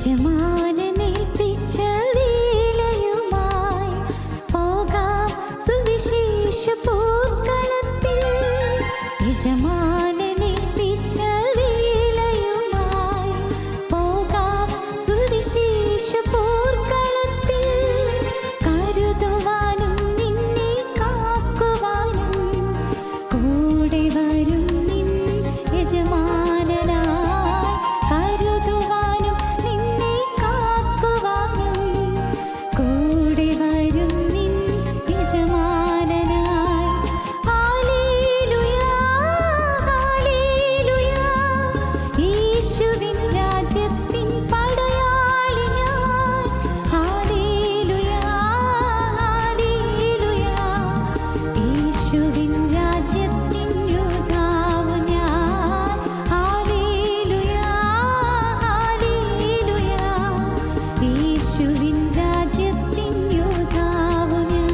യജമാനനേൽപ്പിച്ച വേലയുമായി പോകാം സുവിശേഷ പോർക്കളത്തിൽ. യജമാനനേൽപ്പിച്ച വേലയുമായി പോകാം സുവിശേഷ പോർക്കളത്തിൽ. കരുതുവാനും നിന്നെ കാക്കുവാനും കൂടെ വരും നിൻ യജമാനനായി. കരുതുവാനും നിന്നെ കാക്കുവാനും കൂടെ വരും നിൻ യജമാനനായി. ഹല്ലേലൂയ ഹല്ലേലൂയ, യേശുവിൻ രാജ്യത്തിൻ പടയാളി ഞാൻ. ഹല്ലേലൂയ ഹല്ലേലൂയ, യേശുവിൻ രാജ്യത്തിൻ യോദ്ധാവ് ഞാൻ. ഹല്ലേലൂയ ഹല്ലേലൂയ, യേശുവിൻ രാജ്യത്തിൻ യോദ്ധാവ് ഞാൻ.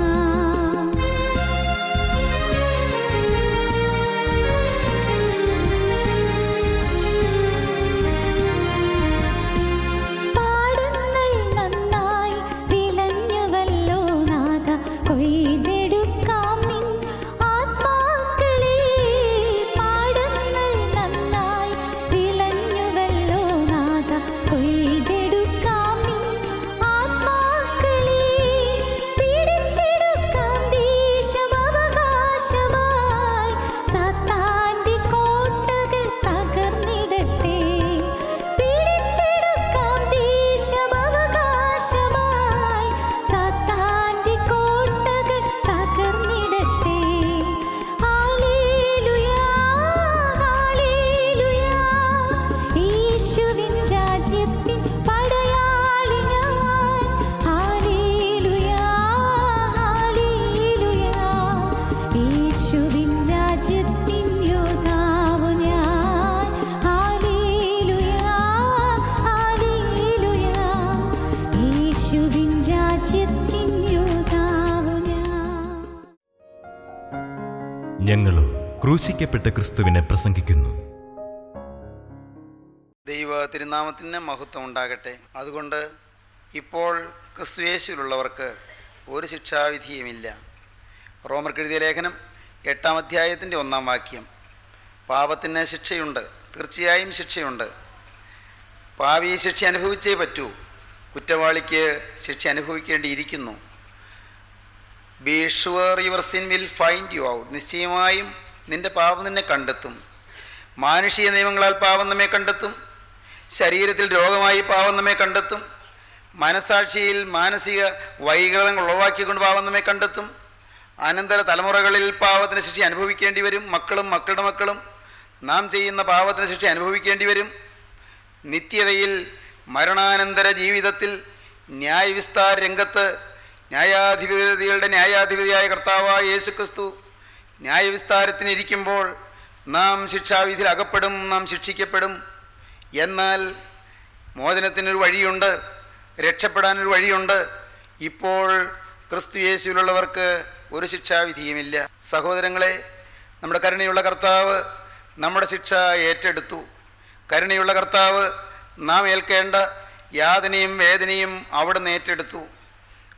പാടങ്ങൾ നന്നായി വിളഞ്ഞുവല്ലോ നാഥ, കൊയ്തെടുക്കാം നിൻ ആത്മാക്കളെ. പാടങ്ങൾ നന്നായി വിളഞ്ഞുവല്ലോ നാഥ, കൊയ്തെടുക്കാം നിൻ ആത്മാക്കളെ. പിടിച്ചെടുക്കാം ദേശം അവകാശമായി, സാത്താന്റെ കോട്ടകൾ തകർന്നിടട്ടെ. പിടിച്ചെടുക്കാം ദേശം അവകാശമായി, സാത്താന്റെ കോട്ടകൾ തകർന്നിടട്ടെ. ഹല്ലേലൂയ ഹല്ലേലൂയ, യേശുവിൻ രാജ്യത്തിൻ പടയാളി ഞാൻ. ഹല്ലേലൂയ ഹല്ലേലൂയ, യേശുവിൻ രാജ്യത്തിൻ യോദ്ധാവ് ഞാൻ. ഹല്ലേലൂയ ഹല്ലേലൂയ, യേശുവിൻ രാജ്യത്തിൻ യോദ്ധാവ് ഞാൻ. ഞങ്ങളും ക്രൂശിക്കപ്പെട്ട ക്രിസ്തുവിനെ പ്രസംഗിക്കുന്നു. ദൈവ തിരുനാമത്തിന് മഹത്വം ഉണ്ടാകട്ടെ. അതുകൊണ്ട് ഇപ്പോൾ ക്രിസ്തുയേശുവിലുള്ളവർക്ക് ഒരു ശിക്ഷാവിധിയുമില്ല. റോമർക്കെഴുതിയ ലേഖനം 8-ാം അധ്യായത്തിൻ്റെ 1-ാം വാക്യം. പാപത്തിന് ശിക്ഷയുണ്ട്, തീർച്ചയായും ശിക്ഷയുണ്ട്. പാപി ശിക്ഷ അനുഭവിച്ചേ പറ്റൂ. കുറ്റവാളിക്ക് ശിക്ഷ അനുഭവിക്കേണ്ടിയിരിക്കുന്നു. Be sure your sin will find you out. നിശ്ചയമായും നിൻ്റെ പാപം നിന്നെ കണ്ടെത്തും. മാനുഷിക നിയമങ്ങളാൽ പാപം നമ്മെ കണ്ടെത്തും. ശരീരത്തിൽ രോഗമായി പാപം നമ്മെ കണ്ടെത്തും. മനസാക്ഷിയിൽ മാനസിക വൈകൃതങ്ങൾ ഉളവാക്കിക്കൊണ്ട് പാപം നമ്മെ കണ്ടെത്തും. അനന്തര തലമുറകളിൽ പാപത്തിന് ശിക്ഷ അനുഭവിക്കേണ്ടി വരും. മക്കളും മക്കളുടെ മക്കളും നാം ചെയ്യുന്ന പാപത്തിന് ശിക്ഷ അനുഭവിക്കേണ്ടി വരും. നിത്യതയിൽ മരണാനന്തര ജീവിതത്തിൽ ന്യായവിസ്താര രംഗത്ത് ന്യായാധിപതികളുടെ ന്യായാധിപതിയായ കർത്താവായ യേശുക്രിസ്തു ന്യായവിസ്താരത്തിനിരിക്കുമ്പോൾ നാം ശിക്ഷാവിധിയിൽ അകപ്പെടും, നാം ശിക്ഷിക്കപ്പെടും. എന്നാൽ മോചനത്തിനൊരു വഴിയുണ്ട്, രക്ഷപ്പെടാനൊരു വഴിയുണ്ട്. ഇപ്പോൾ ക്രിസ്തു യേശുവിലുള്ളവർക്ക് ഒരു ശിക്ഷാവിധിയുമില്ല. സഹോദരങ്ങളെ, നമ്മുടെ കരുണയുള്ള കർത്താവ് നമ്മുടെ ശിക്ഷ ഏറ്റെടുത്തു. കരുണയുള്ള കർത്താവ് നാം ഏൽക്കേണ്ട യാതനയും വേദനയും അവിടുന്ന് ഏറ്റെടുത്തു.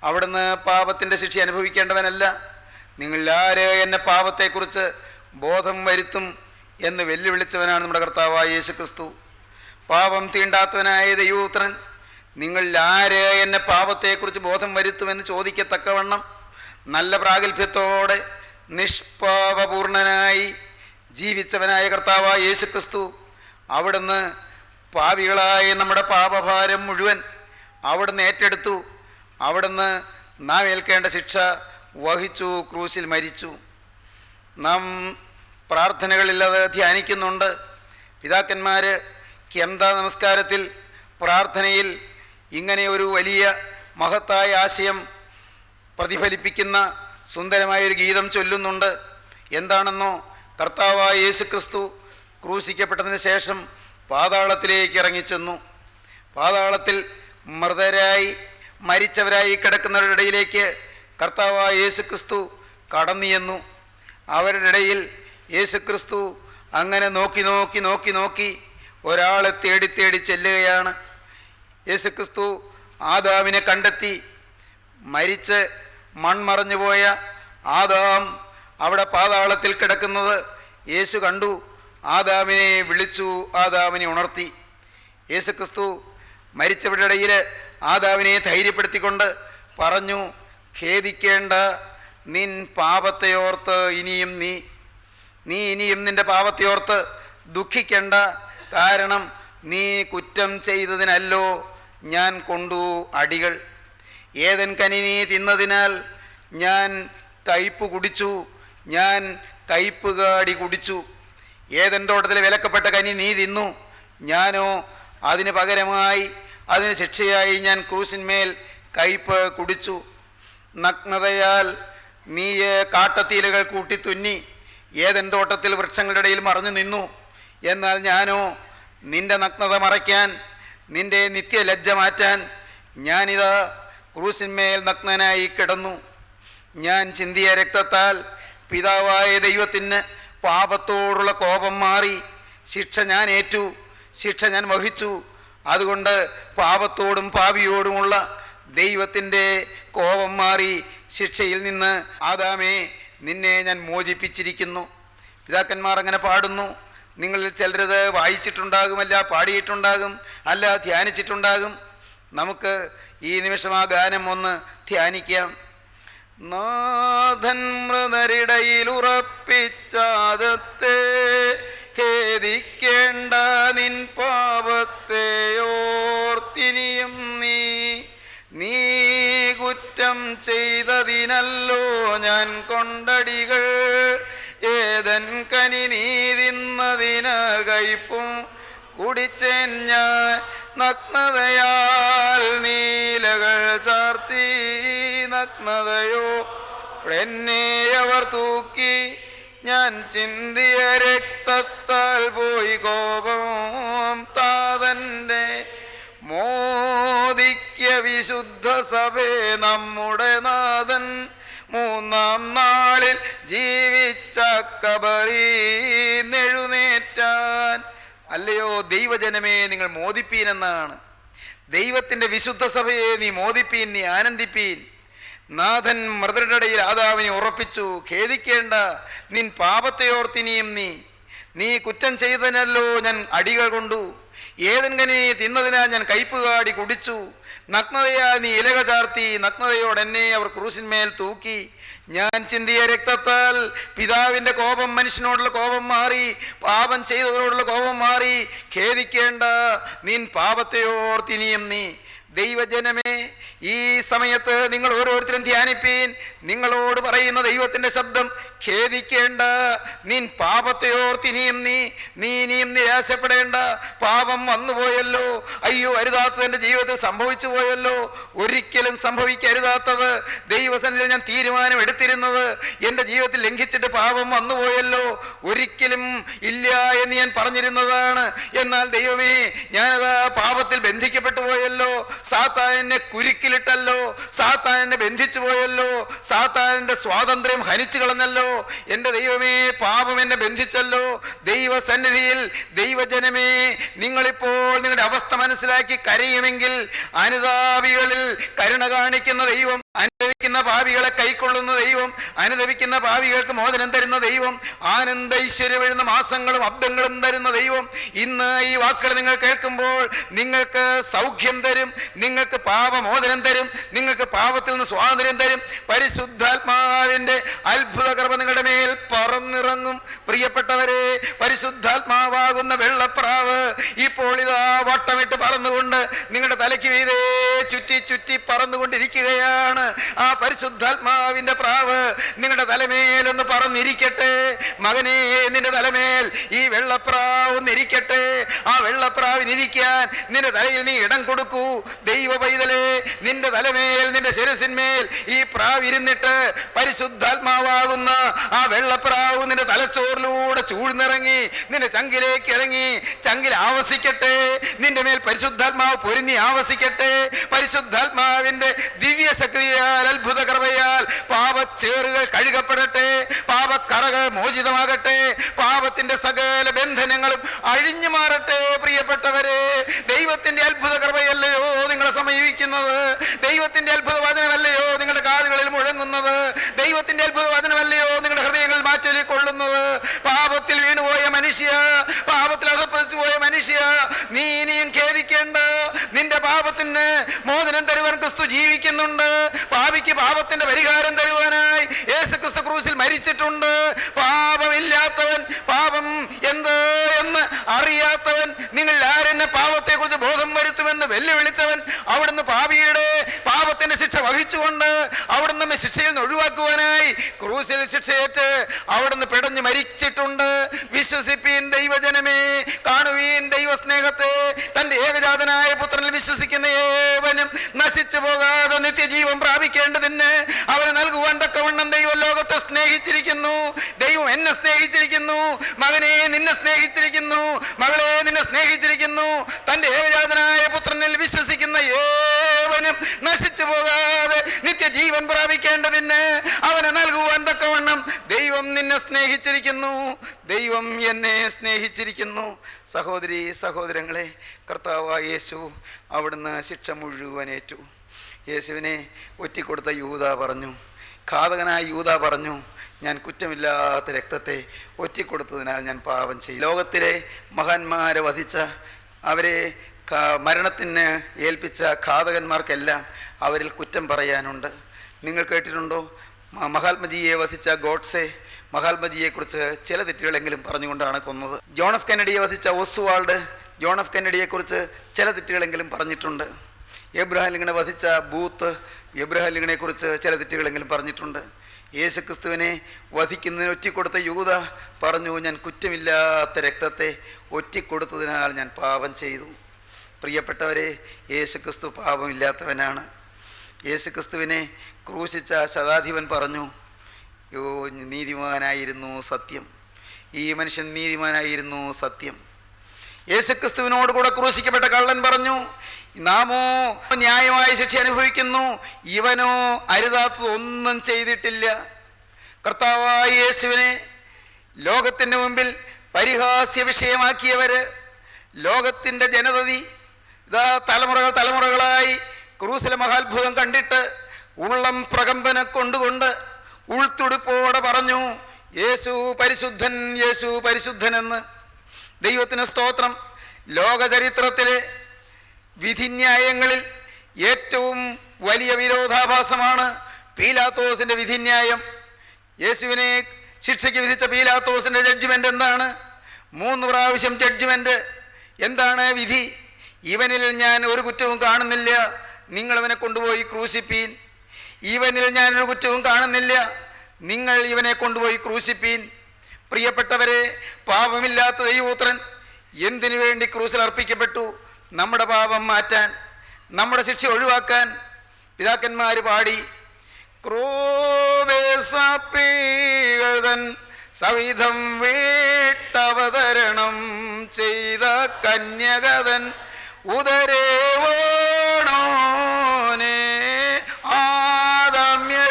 അവിടുന്ന് പാപത്തിൻ്റെ ശിക്ഷ അനുഭവിക്കേണ്ടവനല്ല. നിങ്ങളാര് എന്നെ പാപത്തെക്കുറിച്ച് ബോധം വരുത്തും എന്ന് വെല്ലുവിളിച്ചവനാണ് നമ്മുടെ കർത്താവായ യേശുക്രിസ്തു. പാപം തീണ്ടാത്തവനായ ദൈവപുത്രൻ നിങ്ങളാര് എന്നെ പാപത്തെക്കുറിച്ച് ബോധം വരുത്തുമെന്ന് ചോദിക്കത്തക്കവണ്ണം നല്ല പ്രാഗൽഭ്യത്തോടെ നിഷ്പാപപൂർണനായി ജീവിച്ചവനായ കർത്താവായ യേശുക്രിസ്തു അവിടുന്ന് പാപികളായ നമ്മുടെ പാപഭാരം മുഴുവൻ അവിടുന്ന് ഏറ്റെടുത്തു. അവിടുന്ന് നാം ഏൽക്കേണ്ട ശിക്ഷ വഹിച്ചു, ക്രൂശിൽ മരിച്ചു. നാം പ്രാർത്ഥനകളിൽ അത് ധ്യാനിക്കുന്നുണ്ട്. പിതാക്കന്മാർ ക്യന്ത നമസ്കാരത്തിൽ പ്രാർത്ഥനയിൽ ഇങ്ങനെ ഒരു വലിയ മഹത്തായ ആശയം പ്രതിഫലിപ്പിക്കുന്ന സുന്ദരമായൊരു ഗീതം ചൊല്ലുന്നുണ്ട്. എന്താണെന്നോ, കർത്താവായ യേശുക്രിസ്തു ക്രൂശിക്കപ്പെട്ടതിന് ശേഷം പാതാളത്തിലേക്ക് ഇറങ്ങിച്ചെന്നു. പാതാളത്തിൽ മൃതരായി മരിച്ചവരായി കിടക്കുന്നവരുടെ ഇടയിലേക്ക് കർത്താവായ യേശുക്രിസ്തു കടന്നു ചെന്നു. അവരുടെ ഇടയിൽ യേശുക്രിസ്തു അങ്ങനെ നോക്കി നോക്കി നോക്കി നോക്കി ഒരാളെ തേടി തേടി ചെല്ലുകയാണ്. യേശുക്രിസ്തു ആദാമിനെ കണ്ടെത്തി. മരിച്ച് മൺമറഞ്ഞുപോയ ആദാം അവിടെ പാതാളത്തിൽ കിടക്കുന്നത് യേശു കണ്ടു. ആദാമിനെ വിളിച്ചു, ആദാമിനെ ഉണർത്തി. യേശുക്രിസ്തു മരിച്ചവരുടെ ഇടയിൽ ആദാമിനെ ധൈര്യപ്പെടുത്തിക്കൊണ്ട് പറഞ്ഞു, ഖേദിക്കേണ്ട, നിൻ പാപത്തെയോർത്ത് ഇനിയും നീ ഇനിയും നിൻ്റെ പാപത്തെയോർത്ത് ദുഃഖിക്കേണ്ട. കാരണം നീ കുറ്റം ചെയ്തതിനല്ലോ ഞാൻ കൊണ്ടു അടികൾ. ഏതൻ കനി നീ തിന്നതിനാൽ ഞാൻ കയ്പ് കുടിച്ചു, ഞാൻ കയ്പ് കാടി കുടിച്ചു. ഏതൻ തോട്ടത്തിൽ വിലക്കപ്പെട്ട കനി നീ തിന്നു, ഞാനോ അതിന് പകരമായി, അതിന് ശിക്ഷയായി ഞാൻ ക്രൂശിന്മേൽ കയ്പ് കുടിച്ചു. നഗ്നതയാൽ നീ കാട്ടത്തീലകൾ കൂട്ടി തുന്നി ഏതൻ തോട്ടത്തിൽ വൃക്ഷങ്ങളുടെ ഇടയിൽ മറഞ്ഞു നിന്നു. എന്നാൽ ഞാനോ നിന്റെ നഗ്നത മറയ്ക്കാൻ, നിന്റെ നിത്യലജ്ജ മാറ്റാൻ ഞാനിതാ ക്രൂശിന്മേൽ നഗ്നനായി കിടന്നു. ഞാൻ ചിന്തിയ രക്തത്താൽ പിതാവായ ദൈവത്തിന് പാപത്തോടുള്ള കോപം മാറി. ശിക്ഷ ഞാൻ ഏറ്റു, ശിക്ഷ ഞാൻ വഹിച്ചു. അതുകൊണ്ട് പാപത്തോടും പാപിയോടുമുള്ള ദൈവത്തിൻ്റെ കോപം മാറി ശിക്ഷയിൽ നിന്ന് ആദാമേ നിന്നെ ഞാൻ മോചിപ്പിച്ചിരിക്കുന്നു. പിതാക്കന്മാർ അങ്ങനെ പാടുന്നു. നിങ്ങളിൽ ചിലരത് വായിച്ചിട്ടുണ്ടാകും, അല്ല പാടിയിട്ടുണ്ടാകും, അല്ല ധ്യാനിച്ചിട്ടുണ്ടാകും. നമുക്ക് ഈ നിമിഷം ആ ഗാനം ഒന്ന് ധ്യാനിക്കാം. നാഥൻ മൃതരിടയിൽ ഉറപ്പിച്ചാദത്തെ ഖേദിക്കേണ്ട, നിൻ പാപത്തെയോർത്തിനിയും നീ കുറ്റം ചെയ്തതിനല്ലോ ഞാൻ കൊണ്ടടികൾ. ഏതൻ കനി നീ തിന്നതിനാൽ കയ്പും കുടിച്ചേൻ ഞാൻ. നഗ്നതയാൽ നീലകൾ ചാർത്തി, നഗ്നതയോ എന്നെ അവർ തൂക്കി. ഞാൻ ചിന്തിയ രക്തത്താൽ പോയി കോപം താതൻ്റെ. മോദിക്ക വിശുദ്ധ സഭേ നമ്മുടെ നാഥൻ, മൂന്നാം നാളിൽ ജീവിച്ച കബറീന്നെഴുന്നേറ്റാൻ. അല്ലയോ ദൈവജനമേ, നിങ്ങൾ മോദിപ്പീനെന്നാണ്. ദൈവത്തിൻ്റെ വിശുദ്ധ സഭയെ നീ മോദിപ്പീൻ, നീ ആനന്ദിപ്പീൻ. നാഥൻ മൃതരുടെ ഇടയിൽ ആദാമിനെ ഉറപ്പിച്ചു, ഖേദിക്കേണ്ട, നിൻ പാപത്തെയോർത്തിനിയും നീ കുറ്റം ചെയ്തതിനല്ലോ ഞാൻ അടികൾ കൊണ്ടു. ഏതൻ കനി തിന്നതിനാൽ ഞാൻ കയ്പ് കാടി കുടിച്ചു. നഗ്നതയാ നീ ഇലക ചാർത്തി, നഗ്നതയോടെ എന്നെ അവർ ക്രൂശിന്മേൽ തൂക്കി. ഞാൻ ചിന്തിയ രക്തത്താൽ പിതാവിൻ്റെ കോപം, മനുഷ്യനോടുള്ള കോപം മാറി, പാപം ചെയ്തവരോടുള്ള കോപം മാറി. ഖേദിക്കേണ്ട, നിൻ പാപത്തെയോർത്തിനിയും ദൈവജനമേ, ഈ സമയത്ത് നിങ്ങൾ ഓരോരുത്തരും ധ്യാനിപ്പീൻ. നിങ്ങളോട് പറയുന്ന ദൈവത്തിൻ്റെ ശബ്ദം, ഖേദിക്കേണ്ട, നിൻ പാപത്തെയോർത്തിനിയും നീ ഇനിയും നിരാശപ്പെടേണ്ട. പാപം വന്നുപോയല്ലോ, അയ്യോ അരുതാത്തത് എൻ്റെ ജീവിതത്തിൽ സംഭവിച്ചു പോയല്ലോ. ഒരിക്കലും സംഭവിക്കരുതാത്തത് ദൈവസന്നിധിയിൽ ഞാൻ തീരുമാനം എടുത്തിരുന്നത് എൻ്റെ ജീവിതത്തിൽ ലംഘിച്ചിട്ട് പാപം വന്നുപോയല്ലോ. ഒരിക്കലും ഇല്ല എന്ന് ഞാൻ പറഞ്ഞിരുന്നതാണ്. എന്നാൽ ദൈവമേ, ഞാനതാ പാപത്തിൽ ബന്ധിക്കപ്പെട്ടു പോയല്ലോ. സാത്താനെ കുരുക്കിലിട്ടല്ലോ, സാത്താനെ ബന്ധിച്ചു പോയല്ലോ, സാത്താന്റെ സ്വാതന്ത്ര്യം ഹനിച്ചു കളഞ്ഞല്ലോ. എൻ്റെ ദൈവമേ, പാപം എന്നെ ബന്ധിച്ചല്ലോ. ദൈവസന്നിധിയിൽ ദൈവജനമേ, നിങ്ങളിപ്പോൾ നിങ്ങളുടെ അവസ്ഥ മനസ്സിലാക്കി കരയുമെങ്കിൽ, അനുതാപികളിൽ കരുണ കാണിക്കുന്ന ദൈവം, അനുദപിക്കുന്ന പാപികളെ കൈക്കൊള്ളുന്ന ദൈവം, അനുദപിക്കുന്ന പാപികൾക്ക് മോചനം തരുന്ന ദൈവം, ആനന്ദ ഐശ്വര്യം എഴുന്ന മാസങ്ങളും അബ്ദങ്ങളും തരുന്ന ദൈവം ഇന്ന് ഈ വാക്കുകൾ നിങ്ങൾ കേൾക്കുമ്പോൾ നിങ്ങൾക്ക് സൗഖ്യം തരും, നിങ്ങൾക്ക് പാപമോചനം തരും, നിങ്ങൾക്ക് പാപത്തിൽ നിന്ന് സ്വാതന്ത്ര്യം തരും. പരിശുദ്ധാത്മാവിൻ്റെ അത്ഭുത കൃപ നിങ്ങളുടെ മേൽ പറന്നിറങ്ങും. പ്രിയപ്പെട്ടവരെ, പരിശുദ്ധാത്മാവാകുന്ന വെള്ളപ്രാവ് ഇപ്പോൾ ഇതാ വട്ടമിട്ട് പറന്നുകൊണ്ട് നിങ്ങളുടെ തലയ്ക്ക് വീതേ ചുറ്റി ചുറ്റി പറന്നുകൊണ്ടിരിക്കുകയാണ്. ആ പരിശുദ്ധാത്മാവിന്റെ പ്രാവ് നിങ്ങളുടെ തലമേലൊന്ന് പറന്നിരിക്കട്ടെ. മകനെ, നിന്റെ തലമേൽ ഈ വെള്ളപ്രാവ് ഒന്നിരിക്കട്ടെ. ആ വെള്ളപ്രാവിനിരിക്കാൻ നിന്റെ തലയിൽ നീ ഇടം കൊടുക്കൂ. ദൈവ പൈതലേ, നിന്റെ തലമേൽ, നിന്റെ ശിരസിന്മേൽ ഈ പ്രാവ് ഇരുന്നിട്ട് പരിശുദ്ധാത്മാവാകുന്ന ആ വെള്ളപ്രാവ് നിന്റെ തലച്ചോറിലൂടെ ചൂഴ്ന്നിറങ്ങി നിന്റെ ചങ്കിലേക്ക് ഇറങ്ങി ചങ്കിൽ ആവസിക്കട്ടെ. നിന്റെ മേൽ പരിശുദ്ധാത്മാവ് പൊരിഞ്ഞി ആവസിക്കട്ടെ. പരിശുദ്ധാത്മാവിന്റെ ദിവ്യ ശക്തിയാൽ, അത്ഭുത കൃപയാൽ പാപച്ചേറുകൾ കഴുകപ്പെടട്ടെ, പാപക്കറകൾ മോചിതമാകട്ടെ, പാപത്തിന്റെ സകല ബന്ധനങ്ങളും അഴിഞ്ഞു മാറട്ടെ. പ്രിയപ്പെട്ടവരെ, ദൈവത്തിന്റെ അത്ഭുത കൃപയല്ലയോ ജീവിക്കുന്നത്? ദൈവത്തിന്റെ അത്ഭുത വചനമല്ലയോ നിങ്ങളുടെ കാതുകളിൽ മുഴങ്ങുന്നത്? ദൈവത്തിന്റെ അത്ഭുത വചനമല്ലയോ നിങ്ങളുടെ ഹൃദയങ്ങളിൽ മാറ്റൊലിക്കൊള്ളുന്നത്? പാപത്തിൽ വീണുപോയ മനുഷ്യ, പാപത്തിൽ അധപ്പതിച്ചു പോയ മനുഷ്യ, നീ ഇനിയും ഖേദിക്കേണ്ട. നിന്റെ പാപത്തിന് മോചനം തരുവാൻ ക്രിസ്തു ജീവിക്കുന്നുണ്ട്. പാപിക്ക് പാപത്തിന്റെ പരിഹാരം തരുവാനായി യേശുക്രിസ്തു ക്രൂസിൽ മരിച്ചിട്ടുണ്ട്. പാപമില്ലാത്തവൻ, പാപം എന്ത് എന്ന് അറിയാത്തവൻ, നിങ്ങൾ ആരെന്നെ പാപത്തെ കുറിച്ച് ബോധം വരുത്തുമെന്ന് വെല്ലുവിളിച്ചവൻ, അവിടുന്ന് പാപിയുടെ പാപത്തിന്റെ ശിക്ഷ വഹിച്ചുകൊണ്ട് അവിടുന്ന് നമ്മെ ശിക്ഷയിൽ നിന്ന് ഒഴിവാക്കുവാനായി ക്രൂസിൽ ശിക്ഷയേറ്റ് അവിടുന്ന് പിടഞ്ഞു മരിച്ചിട്ടുണ്ട്. വിശ്വസിപ്പീൻ ദൈവജനമേ, കാണുവീൻ ദൈവസ്നേഹത്തെ. തന്റെ ഏകജാതനായ പുത്രനിൽ വിശ്വസിക്കുന്ന ഏവനും നശിച്ചു പോകാതെ നിത്യജീവൻ പ്രാപിക്കേണ്ടതിന് അവന് നൽകുവാൻ തക്കവണ്ണം ദൈവം ലോകത്തെ സ്നേഹിച്ചിരിക്കുന്നു. ദൈവം എന്നെ സ്നേഹിച്ചിരിക്കുന്നു. മകനെ നിന്നെ സ്നേഹിച്ചിരിക്കുന്നു. മകളെ നിന്നെ സ്നേഹിച്ചിരിക്കുന്നു. തന്റെ ഏകജാതനായ പുത്രനിൽ വിശ്വസിക്കുന്ന ഏവനും നശിച്ചു പോകാതെ നിത്യജീവൻ പ്രാപിക്കേണ്ടതിന് അവന് നൽകുവാൻ തക്കവണ്ണം ദൈവം നിന്നെ സ്നേഹിച്ചിരിക്കുന്നു. ദൈവം എന്നെ സ്നേഹിച്ചിരിക്കുന്നു. സഹോദരി സഹോദരങ്ങളെ, കർത്താവായ യേശു അവിടുന്ന് ശിക്ഷ മുഴുവനേറ്റു. യേശുവിനെ ഒറ്റിക്കൊടുത്ത യൂദ പറഞ്ഞു, ഘാതകനായ യൂദ പറഞ്ഞു, ഞാൻ കുറ്റമില്ലാത്ത രക്തത്തെ ഒറ്റിക്കൊടുത്തതിനാൽ ഞാൻ പാപം ചെയ്യും. ലോകത്തിലെ മഹാന്മാരെ വധിച്ച, അവരെ മരണത്തിന് ഏൽപ്പിച്ച ഘാതകന്മാർക്കെല്ലാം അവരിൽ കുറ്റം പറയാനുണ്ട്. നിങ്ങൾ കേട്ടിട്ടുണ്ടോ? മഹാത്മജിയെ വധിച്ച ഗോഡ്സെ മഹാത്മജിയെക്കുറിച്ച് ചില തെറ്റുകളെങ്കിലും പറഞ്ഞുകൊണ്ടാണ് കൊന്നത്. ജോൺ എഫ് കെന്നഡിയെ വധിച്ച ഓസ്വാൾഡ് ജോൺ എഫ് കെന്നഡിയെക്കുറിച്ച് ചില തെറ്റുകളെങ്കിലും പറഞ്ഞിട്ടുണ്ട്. എബ്രഹാം ലിങ്കണെ വധിച്ച ബൂത്ത് എബ്രഹാം ലിങ്കണെക്കുറിച്ച് ചില തെറ്റുകളെങ്കിലും പറഞ്ഞിട്ടുണ്ട്. യേശുക്രിസ്തുവിനെ വധിക്കുന്നതിന് ഒറ്റിക്കൊടുത്ത യൂദ പറഞ്ഞു, ഞാൻ കുറ്റമില്ലാത്ത രക്തത്തെ ഒറ്റിക്കൊടുത്തതിനാൽ ഞാൻ പാപം ചെയ്തു. പ്രിയപ്പെട്ടവരെ, യേശുക്രിസ്തു പാപമില്ലാത്തവനാണ്. യേശുക്രിസ്തുവിനെ ക്രൂശിച്ച ശതാധിപൻ പറഞ്ഞു, യോ നീതിമാനായിരുന്നു സത്യം, ഈ മനുഷ്യൻ നീതിമാനായിരുന്നു സത്യം. യേശുക്രിസ്തുവിനോട് കൂടെ ക്രൂശിക്കപ്പെട്ട കള്ളൻ പറഞ്ഞു, നാമോ ന്യായമായ ശിക്ഷ അനുഭവിക്കുന്നു, ഇവനോ അരുതാത്തതൊന്നും ചെയ്തിട്ടില്ല. കർത്താവായ യേശുവിനെ ലോകത്തിൻ്റെ മുമ്പിൽ പരിഹാസ്യ വിഷയമാക്കിയവര്, ലോകത്തിൻ്റെ ജനതതി ഇതാ തലമുറകളായി ക്രൂസിലെ മഹാത്ഭുതം കണ്ടിട്ട് ഉള്ളം പ്രകമ്പനെ കൊണ്ടുകൊണ്ട് ഉൾത്തുടുപ്പോടെ പറഞ്ഞു, യേശു പരിശുദ്ധൻ, യേശു പരിശുദ്ധനെന്ന്. ദൈവത്തിന് സ്തോത്രം. ലോകചരിത്രത്തിലെ വിധിന്യായങ്ങളിൽ ഏറ്റവും വലിയ വിരോധാഭാസമാണ് പീലാത്തോസിൻ്റെ വിധിന്യായം. യേശുവിനെ ശിക്ഷയ്ക്ക് വിധിച്ച പീലാത്തോസിൻ്റെ ജഡ്ജ്മെൻ്റ് എന്താണ്? 3 പ്രാവശ്യം ജഡ്ജ്മെൻ്റ്. എന്താണ് വിധി? ഇവനിൽ ഞാൻ ഒരു കുറ്റവും കാണുന്നില്ല, നിങ്ങളവനെ കൊണ്ടുപോയി ക്രൂശിപ്പീൻ. ഇവനിൽ ഞാനൊരു കുറ്റവും കാണുന്നില്ല, നിങ്ങൾ ഇവനെ കൊണ്ടുപോയി ക്രൂശിപ്പീൻ. പ്രിയപ്പെട്ടവരെ, പാപമില്ലാത്ത ദൈവപുത്രൻ എന്തിനു വേണ്ടി ക്രൂസിൽ അർപ്പിക്കപ്പെട്ടു? നമ്മുടെ പാപം മാറ്റാൻ, നമ്മുടെ ശിക്ഷ ഒഴിവാക്കാൻ. പിതാക്കന്മാർ പാടി, ക്രോവേസപ്പീകതൻ സവിധം വീട്ടവതരണം ചെയ്ത കന്യകതൻ ഉദരേവോണോനെ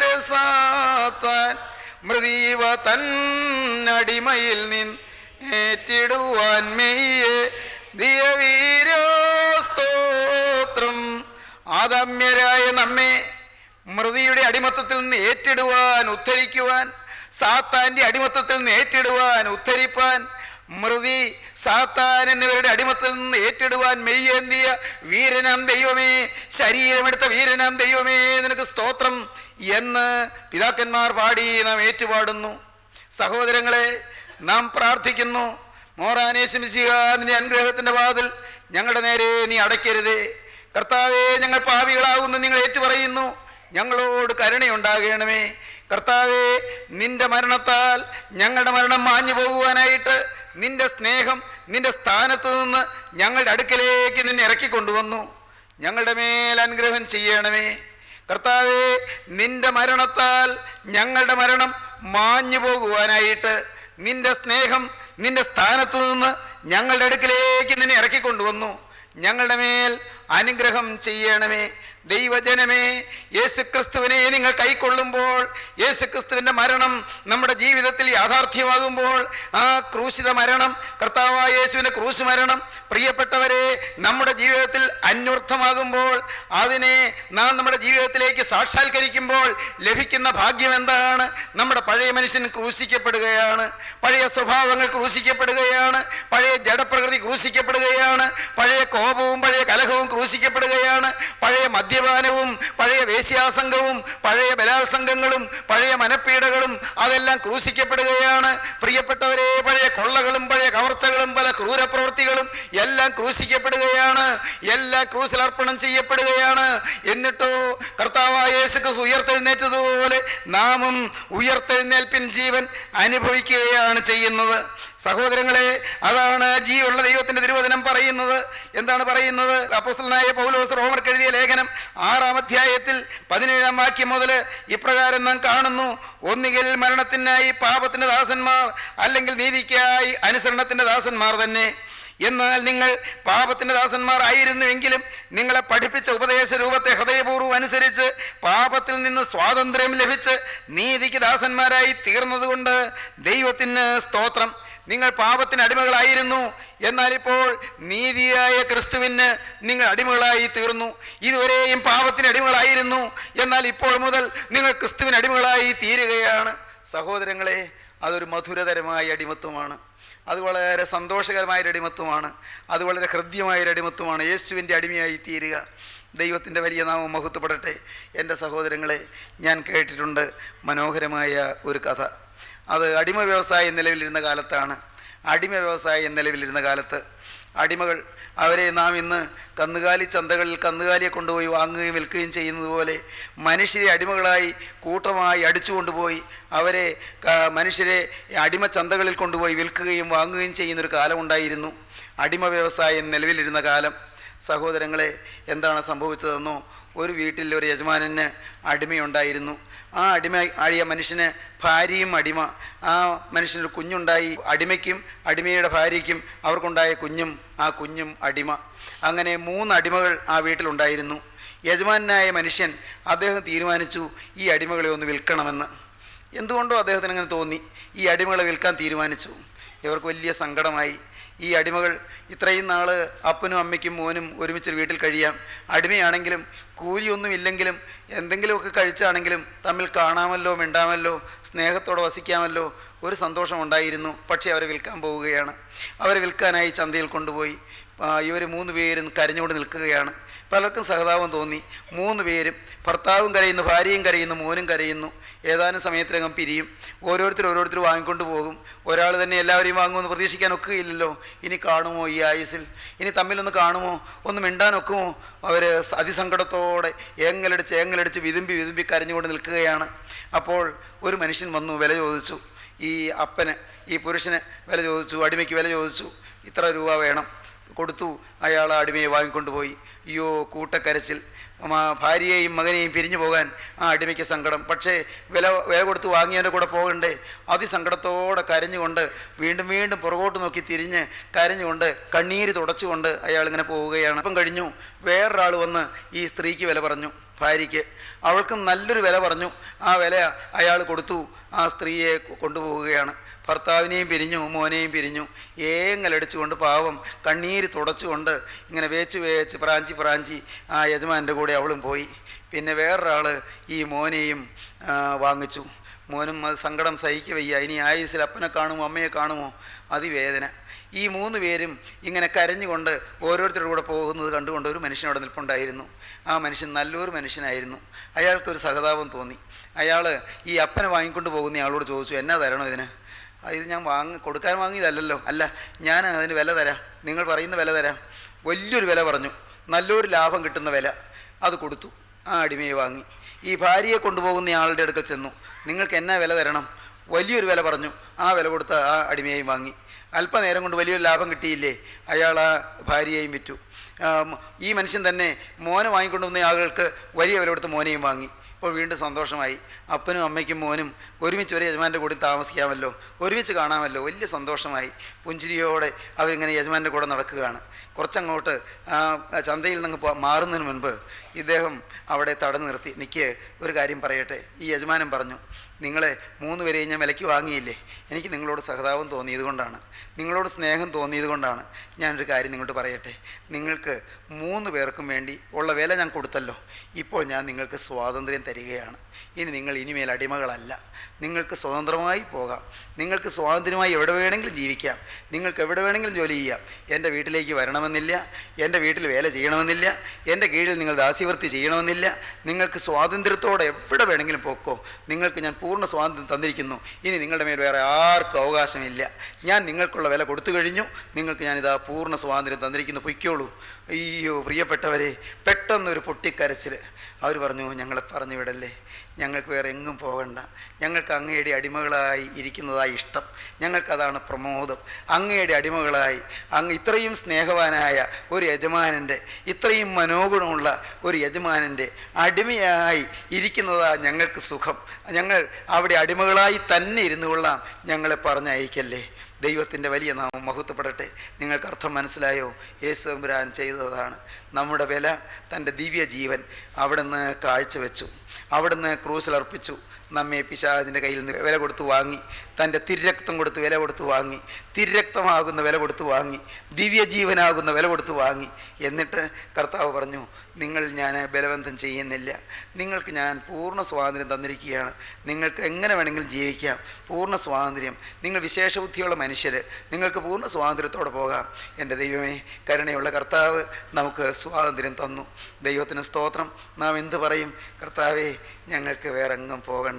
ആദമ്യരസാത്താൻ മൃദീവ തന്നടിമയിൽ നിന്നേറ്റിടുവാൻ മെയ്യെ ദിയവീരോസ്തോത്രം. ആദമ്യരായ നമ്മെ മൃതിയുടെ അടിമത്തത്തിൽ നിന്ന് ഏറ്റിടുവാൻ, ഉദ്ധരിക്കുവാൻ, സാത്താൻ്റെ അടിമത്തത്തിൽ നിന്ന് ഏറ്റിടുവാൻ, ഉദ്ധരിപ്പാൻ, മൃതി സാത്താൻ എന്നിവരുടെ അടിമത്തിൽ നിന്ന് ഏറ്റിടുവാൻ മെയ്യേന്തിയ വീരനാം ദൈവമേ, ശരീരമെടുത്ത വീരനാം ദൈവമേ, നിനക്ക് സ്തോത്രം എന്ന് പിതാക്കന്മാർ പാടി നാം ഏറ്റുപാടുന്നു. സഹോദരങ്ങളെ, നാം പ്രാർത്ഥിക്കുന്നു, മോറാനേശു മിശിഹാ, നിന്റെ അനുഗ്രഹത്തിൻ്റെ വാതിൽ ഞങ്ങളുടെ നേരെ നീ അടയ്ക്കരുതേ. കർത്താവേ, ഞങ്ങൾ പാപികളാകുന്നു നിങ്ങൾ ഏറ്റുപറയുന്നു, ഞങ്ങളോട് കരുണയുണ്ടാകണമേ. കർത്താവേ, നിന്റെ മരണത്താൽ ഞങ്ങളുടെ മരണം മാഞ്ഞു പോകുവാനായിട്ട് നിന്റെ സ്നേഹം നിന്റെ സ്ഥാനത്ത് നിന്ന് ഞങ്ങളുടെ അടുക്കലേക്ക് നിന്നെ ഇറക്കിക്കൊണ്ടുവന്നു. ഞങ്ങളുടെ മേൽ അനുഗ്രഹം ചെയ്യണമേ. കർത്താവേ, നിന്റെ മരണത്താൽ ഞങ്ങളുടെ മരണം മാഞ്ഞു പോകുവാനായിട്ട് നിന്റെ സ്നേഹം നിന്റെ സ്ഥാനത്ത് നിന്ന് ഞങ്ങളുടെ അടുക്കലേക്ക് നിന്നെ ഇറക്കിക്കൊണ്ടുവന്നു. ഞങ്ങളുടെ മേൽ അനുഗ്രഹം ചെയ്യണമേ. ദൈവജനമേ, യേശുക്രിസ്തുവിനെ നിങ്ങൾ കൈക്കൊള്ളുമ്പോൾ, യേശുക്രിസ്തുവിൻ്റെ മരണം നമ്മുടെ ജീവിതത്തിൽ യാഥാർത്ഥ്യമാകുമ്പോൾ, ആ ക്രൂശിത മരണം, കർത്താവായ യേശുവിൻ്റെ ക്രൂശ് മരണം, പ്രിയപ്പെട്ടവരെ, നമ്മുടെ ജീവിതത്തിൽ അന്വർത്ഥമാകുമ്പോൾ, അതിനെ നാം നമ്മുടെ ജീവിതത്തിലേക്ക് സാക്ഷാത്കരിക്കുമ്പോൾ ലഭിക്കുന്ന ഭാഗ്യം എന്താണ്? നമ്മുടെ പഴയ മനുഷ്യൻ ക്രൂശിക്കപ്പെടുകയാണ്, പഴയ സ്വഭാവങ്ങൾ ക്രൂശിക്കപ്പെടുകയാണ്, പഴയ ജഡപ്രകൃതി ക്രൂശിക്കപ്പെടുകയാണ്, പഴയ കോപവും പഴയ കലഹവും ക്രൂശിക്കപ്പെടുകയാണ്, പഴയ മദ്യപാനവും പഴയ വേശ്യാസംഗവും പഴയ ബലാത്സംഗങ്ങളും പഴയ മനപ്പീഡകളും അതെല്ലാം ക്രൂശിക്കപ്പെടുകയാണ്. പ്രിയപ്പെട്ടവരെ, പഴയ കൊള്ളകളും പഴയ കവർച്ചകളും പല ക്രൂരപ്രവൃത്തികളും എല്ലാം ക്രൂശിക്കപ്പെടുകയാണ്, എല്ലാം ക്രൂശിൽ അർപ്പണം ചെയ്യപ്പെടുകയാണ്. എന്നിട്ടോ കർത്താവായ യേശുക്രിസ്തു ഉയർത്തെഴുന്നേറ്റതുപോലെ നാമും ഉയർത്തെഴുന്നേൽപ്പിൻ ജീവൻ അനുഭവിക്കുകയാണ് ചെയ്യുന്നത്. സഹോദരങ്ങളെ, അതാണ് ജീവനുള്ള ദൈവത്തിന്റെ തിരുവചനം പറയുന്നത്. എന്താണ് പറയുന്നത്? അപ്പോസ്തലനായ പൗലോസ് റോമർക്ക് എഴുതിയ ലേഖനം 6-ാം അധ്യായത്തിൽ 17-ാം വാക്യം മുതൽ ഇപ്രകാരം നാം കാണുന്നു: ഒന്നുകിൽ മരണത്തിനായി പാപത്തിന്റെ ദാസന്മാർ, അല്ലെങ്കിൽ നീതിക്കായി അനുസരണത്തിന്റെ ദാസന്മാർ തന്നെ. എന്നാൽ നിങ്ങൾ പാപത്തിന്റെ ദാസന്മാർ ആയിരുന്നുവെങ്കിലും നിങ്ങളെ പഠിപ്പിച്ച ഉപദേശ രൂപത്തെ ഹൃദയപൂർവ്വം അനുസരിച്ച് പാപത്തിൽ നിന്ന് സ്വാതന്ത്ര്യം ലഭിച്ച് നീതിക്ക് ദാസന്മാരായി തീർന്നതുകൊണ്ട് ദൈവത്തിന് സ്തോത്രം. നിങ്ങൾ പാപത്തിന് അടിമകളായിരുന്നു, എന്നാൽ ഇപ്പോൾ നീതിയായ ക്രിസ്തുവിന് നിങ്ങൾ അടിമകളായി തീർന്നു. ഇതുവരെയും പാപത്തിന് അടിമകളായിരുന്നു, എന്നാൽ ഇപ്പോൾ മുതൽ നിങ്ങൾ ക്രിസ്തുവിന് അടിമകളായി തീരുകയാണ്. സഹോദരങ്ങളെ, അതൊരു മധുരതരമായ അടിമത്വമാണ്, അത് വളരെ സന്തോഷകരമായൊരു അടിമത്വമാണ്, അത് വളരെ ഹൃദ്യമായൊരു അടിമത്വമാണ്. യേശുവിൻ്റെ അടിമയായി തീരുക. ദൈവത്തിൻ്റെ വലിയ നാമം മഹത്വപ്പെടട്ടെ. എൻ്റെ സഹോദരങ്ങളെ, ഞാൻ കേട്ടിട്ടുണ്ട് മനോഹരമായ ഒരു കഥ. അത് അടിമ വ്യവസായം നിലവിലിരുന്ന കാലത്താണ്. അടിമ വ്യവസായം നിലവിലിരുന്ന കാലത്ത് അടിമകൾ, അവരെ നാം ഇന്ന് കന്നുകാലി ചന്തകളിൽ കന്നുകാലിയെ കൊണ്ടുപോയി വാങ്ങുകയും വിൽക്കുകയും ചെയ്യുന്നത് പോലെ മനുഷ്യരെ അടിമകളായി കൂട്ടമായി അടിച്ചുകൊണ്ടുപോയി അവരെ മനുഷ്യരെ അടിമ ചന്തകളിൽ കൊണ്ടുപോയി വിൽക്കുകയും വാങ്ങുകയും ചെയ്യുന്നൊരു കാലമുണ്ടായിരുന്നു. അടിമ വ്യവസായം നിലവിലിരുന്ന കാലം. സഹോദരങ്ങളെ, എന്താണ് സംഭവിച്ചതെന്നോ? ഒരു വീട്ടിൽ ഒരു യജമാനന് അടിമയുണ്ടായിരുന്നു. ആ ആയ മനുഷ്യന് ഭാര്യയും അടിമ. ആ മനുഷ്യനൊരു കുഞ്ഞുണ്ടായി. അടിമയ്ക്കും അടിമയുടെ ഭാര്യയ്ക്കും അവർക്കുണ്ടായ കുഞ്ഞും ആ കുഞ്ഞും അടിമ. അങ്ങനെ 3 അടിമകൾ ആ വീട്ടിലുണ്ടായിരുന്നു. യജമാനായ മനുഷ്യൻ അദ്ദേഹം തീരുമാനിച്ചു ഈ അടിമകളെ ഒന്ന് വിൽക്കണമെന്ന്. എന്തുകൊണ്ടോ അദ്ദേഹത്തിന് അങ്ങനെ തോന്നി. ഈ അടിമകളെ വിൽക്കാൻ തീരുമാനിച്ചു. ഇവർക്ക് വലിയ സങ്കടമായി. ഈ അടിമകൾ ഇത്രയും നാൾ അപ്പനും അമ്മയ്ക്കും മോനും ഒരുമിച്ച് വീട്ടിൽ കഴിയാം. അടിമയാണെങ്കിലും കൂലിയൊന്നും ഇല്ലെങ്കിലും എന്തെങ്കിലുമൊക്കെ കഴിച്ചാണെങ്കിലും തമ്മിൽ കാണാമല്ലോ, മിണ്ടാമല്ലോ, സ്നേഹത്തോടെ വസിക്കാമല്ലോ, ഒരു സന്തോഷമുണ്ടായിരുന്നു. പക്ഷേ അവരെ വിൽക്കാൻ പോവുകയാണ്. അവരെ വിൽക്കാനായി ചന്തയിൽ കൊണ്ടുപോയി. ഇവർ 3 പേരും കരഞ്ഞുകൊണ്ട് നിൽക്കുകയാണ്. പലർക്കും സഹതാപം തോന്നി. 3 പേരും, ഭർത്താവും കരയുന്നു, ഭാര്യയും കരയുന്നു, മോനും കരയുന്നു. ഏതാനും സമയത്തിനകം പിരിയും. ഓരോരുത്തർ വാങ്ങിക്കൊണ്ട് പോകും. ഒരാൾ തന്നെ എല്ലാവരെയും വാങ്ങുമെന്ന് പ്രതീക്ഷിക്കാൻ ഒക്കുകയില്ലല്ലോ. ഇനി കാണുമോ ഈ ആയുസിൽ? ഇനി തമ്മിലൊന്ന് കാണുമോ? ഒന്ന് മിണ്ടാനൊക്കുമോ? അവർ അതിസങ്കടത്തോടെ ഏങ്ങലടിച്ച് വിതുമ്പി കരഞ്ഞുകൊണ്ട് നിൽക്കുകയാണ്. അപ്പോൾ ഒരു മനുഷ്യൻ വന്നു, വില ചോദിച്ചു. ഈ അപ്പന്, ഈ പുരുഷന് വില ചോദിച്ചു, അടിമയ്ക്ക് വില ചോദിച്ചു. ഇത്ര രൂപ വേണം. കൊടുത്തു. അയാൾ അടിമയെ വാങ്ങിക്കൊണ്ടുപോയി. അയ്യോ, കൂട്ടക്കരച്ചിൽ. ഭാര്യയെയും മകനെയും പിരിഞ്ഞു പോകാൻ ആ അടിമയ്ക്ക് സങ്കടം. പക്ഷേ വില കൊടുത്ത് വാങ്ങിയവൻ്റെ കൂടെ പോകണ്ടേ? അതിസങ്കടത്തോടെ കരഞ്ഞുകൊണ്ട് വീണ്ടും പുറകോട്ട് നോക്കി തിരിഞ്ഞ് കരഞ്ഞുകൊണ്ട് കണ്ണീര് തുടച്ചുകൊണ്ട് അയാൾ ഇങ്ങനെ പോവുകയാണ്. അപ്പം കഴിഞ്ഞു. വേറൊരാൾ വന്ന് ഈ സ്ത്രീക്ക് വില പറഞ്ഞു, ഭാര്യയ്ക്ക്. അവൾക്കും നല്ലൊരു വില പറഞ്ഞു. ആ വില അയാൾ കൊടുത്തു. ആ സ്ത്രീയെ കൊണ്ടുപോവുകയാണ്. ഭർത്താവിനെയും പിരിഞ്ഞു, മോനെയും പിരിഞ്ഞു. ഏങ്ങലടിച്ചുകൊണ്ട് പാവം കണ്ണീര് തുടച്ചുകൊണ്ട് ഇങ്ങനെ വേച്ച് പ്രാഞ്ചി ആ യജമാൻ്റെ കൂടെ അവളും പോയി. പിന്നെ വേറൊരാൾ ഈ മോനെയും വാങ്ങിച്ചു. മോനും അത് സങ്കടം സഹിക്കവയ്യ. ഇനി ആയുസിൽ അപ്പനെ കാണുമോ അമ്മയെ കാണുമോ? അതിവേദന. ഈ 3 പേരും ഇങ്ങനെ കരഞ്ഞുകൊണ്ട് ഓരോരുത്തരുടെ കൂടെ പോകുന്നത് കണ്ടുകൊണ്ട് ഒരു മനുഷ്യൻ അവിടെ നിൽപ്പുണ്ടായിരുന്നു. ആ മനുഷ്യൻ നല്ലൊരു മനുഷ്യനായിരുന്നു. അയാൾക്കൊരു സഹതാപം തോന്നി. അയാൾ ഈ അപ്പനെ വാങ്ങിക്കൊണ്ട് പോകുന്ന ആളോട് ചോദിച്ചു, എന്നാ തരണോ ഇതിന്? ഇത് ഞാൻ കൊടുക്കാൻ വാങ്ങിയതല്ലല്ലോ. അല്ല, ഞാൻ അതിന് വില തരാം, നിങ്ങൾ പറയുന്ന വില തരാം. വലിയൊരു വില പറഞ്ഞു, നല്ലൊരു ലാഭം കിട്ടുന്ന വില. അത് കൊടുത്തു. ആ അടിമയെ വാങ്ങി. ഈ ഭാര്യയെ കൊണ്ടുപോകുന്ന ആളുടെ അടുക്കൽ ചെന്നു. നിങ്ങൾക്ക് എന്നാ വില തരണം? വലിയൊരു വില പറഞ്ഞു. ആ വില കൊടുത്ത ആ അടിമയെയും വാങ്ങി. അല്പനേരം കൊണ്ട് വലിയൊരു ലാഭം കിട്ടിയില്ലേ? അയാൾ ആ ഭാര്യയെയും വിറ്റു. ഈ മനുഷ്യൻ തന്നെ മോനെ വാങ്ങിക്കൊണ്ടുവന്ന ആളുകൾക്ക് വലിയ വില കൊടുത്ത് മോനെയും വാങ്ങി. ഇപ്പോൾ വീണ്ടും സന്തോഷമായി. അപ്പനും അമ്മയ്ക്കും മോനും ഒരുമിച്ച് ഒരു യജമാൻ്റെ കൂടെ താമസിക്കാമല്ലോ, ഒരുമിച്ച് കാണാമല്ലോ. വലിയ സന്തോഷമായി. പുഞ്ചിരിയോടെ അവരിങ്ങനെ യജമാൻ്റെ കൂടെ നടക്കുകയാണ്. കുറച്ചങ്ങോട്ട് ചന്തയിൽ നിന്ന് മാറുന്നതിന് മുൻപ് ഇദ്ദേഹം അവിടെ തടഞ്ഞു നിർത്തി. നിൽക്ക്, ഒരു കാര്യം പറയട്ടെ. ഈ യജമാനൻ പറഞ്ഞു, നിങ്ങളെ 3 പേരെയും ഞാൻ വിലയ്ക്ക് വാങ്ങിയില്ലേ? എനിക്ക് നിങ്ങളോട് സഹതാപം തോന്നിയത് കൊണ്ടാണ്, നിങ്ങളോട് സ്നേഹം തോന്നിയത് കൊണ്ടാണ് ഞാനൊരു കാര്യം നിങ്ങളോട് പറയട്ടെ. നിങ്ങൾക്ക് 3 പേർക്കും വേണ്ടി ഉള്ള വില ഞാൻ കൊടുത്തല്ലോ. ഇപ്പോൾ ഞാൻ നിങ്ങൾക്ക് സ്വാതന്ത്ര്യം തരികയാണ്. ഇനി നിങ്ങൾ ഇനിമേൽ അടിമകളല്ല. നിങ്ങൾക്ക് സ്വതന്ത്രമായി പോകാം. നിങ്ങൾക്ക് സ്വാതന്ത്ര്യമായി എവിടെ വേണമെങ്കിലും ജീവിക്കാം. നിങ്ങൾക്ക് എവിടെ വേണമെങ്കിലും ജോലി ചെയ്യാം. എൻ്റെ വീട്ടിലേക്ക് വരണമെന്നില്ല. എൻ്റെ വീട്ടിൽ വേല ചെയ്യണമെന്നില്ല. എൻ്റെ കീഴിൽ നിങ്ങൾ ദാസ്യവൃത്തി ചെയ്യണമെന്നില്ല. നിങ്ങൾക്ക് സ്വാതന്ത്ര്യത്തോടെ എവിടെ വേണമെങ്കിലും പോക്കോ. നിങ്ങൾക്ക് ഞാൻ പൂർണ്ണ സ്വാതന്ത്ര്യം തന്നിരിക്കുന്നു. ഇനി നിങ്ങളുടെ മേൽ വേറെ ആർക്കും അവകാശമില്ല. ഞാൻ നിങ്ങൾക്കുള്ള വില കൊടുത്തു കഴിഞ്ഞു. നിങ്ങൾക്ക് ഞാനിതാ പൂർണ്ണ സ്വാതന്ത്ര്യം തന്നിരിക്കുന്നു, പൊയ്ക്കോളൂ. അയ്യോ പ്രിയപ്പെട്ടവരെ, പെട്ടെന്നൊരു പൊട്ടിക്കരച്ചിൽ. അവർ പറഞ്ഞു, ഞങ്ങളെ പറഞ്ഞു വിടല്ലേ, ഞങ്ങൾക്ക് വേറെ എങ്ങും പോകണ്ട. ഞങ്ങൾക്ക് അങ്ങയുടെ അടിമകളായി ഇരിക്കുന്നതായി ഇഷ്ടം. ഞങ്ങൾക്കതാണ് പ്രമോദം. അങ്ങയുടെ അടിമകളായി, അങ്ങ് ഇത്രയും സ്നേഹവാനായ ഒരു യജമാനൻ്റെ, ഇത്രയും മനോഗുണമുള്ള ഒരു യജമാനൻ്റെ അടിമയായി ഇരിക്കുന്നതാണ് ഞങ്ങൾക്ക് സുഖം. ഞങ്ങൾ അവിടെ അടിമകളായി തന്നെ ഇരുന്നു കൊള്ളാം. ഞങ്ങളെ പറഞ്ഞയക്കല്ലേ. ദൈവത്തിൻ്റെ വലിയ നാമം മഹത്വപ്പെടട്ടെ. നിങ്ങൾക്ക് അർത്ഥം മനസ്സിലായോ? യേശു തമ്പുരാൻ ചെയ്തതാണ്. നമ്മുടെ വില, തൻ്റെ ദിവ്യ ജീവൻ അവിടുന്ന് കാഴ്ചവെച്ചു, അവിടുന്ന് ക്രൂസിലർപ്പിച്ചു. നമ്മെ പിശാചിൻ്റെ കയ്യിൽ നിന്ന് വില കൊടുത്ത് വാങ്ങി, തൻ്റെ തിരക്തം കൊടുത്ത് വില കൊടുത്ത് വാങ്ങി, തിരക്തമാകുന്ന വില കൊടുത്ത് വാങ്ങി, ദിവ്യജീവനാകുന്ന വില കൊടുത്ത് വാങ്ങി. എന്നിട്ട് കർത്താവ് പറഞ്ഞു, നിങ്ങൾ ഞാൻ ബലബന്ധം ചെയ്യുന്നില്ല. നിങ്ങൾക്ക് ഞാൻ പൂർണ്ണ സ്വാതന്ത്ര്യം തന്നിരിക്കുകയാണ്. നിങ്ങൾക്ക് എങ്ങനെ വേണമെങ്കിലും ജീവിക്കാം, പൂർണ്ണ സ്വാതന്ത്ര്യം. നിങ്ങൾ വിശേഷ ബുദ്ധിയുള്ള മനുഷ്യർ, നിങ്ങൾക്ക് പൂർണ്ണ സ്വാതന്ത്ര്യത്തോടെ പോകാം. എൻ്റെ ദൈവമേ, കരുണയുള്ള കർത്താവ് നമുക്ക് സ്വാതന്ത്ര്യം തന്നു. ദൈവത്തിന് സ്തോത്രം. നാം എന്ത് പറയും? കർത്താവേ, ഞങ്ങൾക്ക് വേറെ എങ്ങും പോകണ്ട.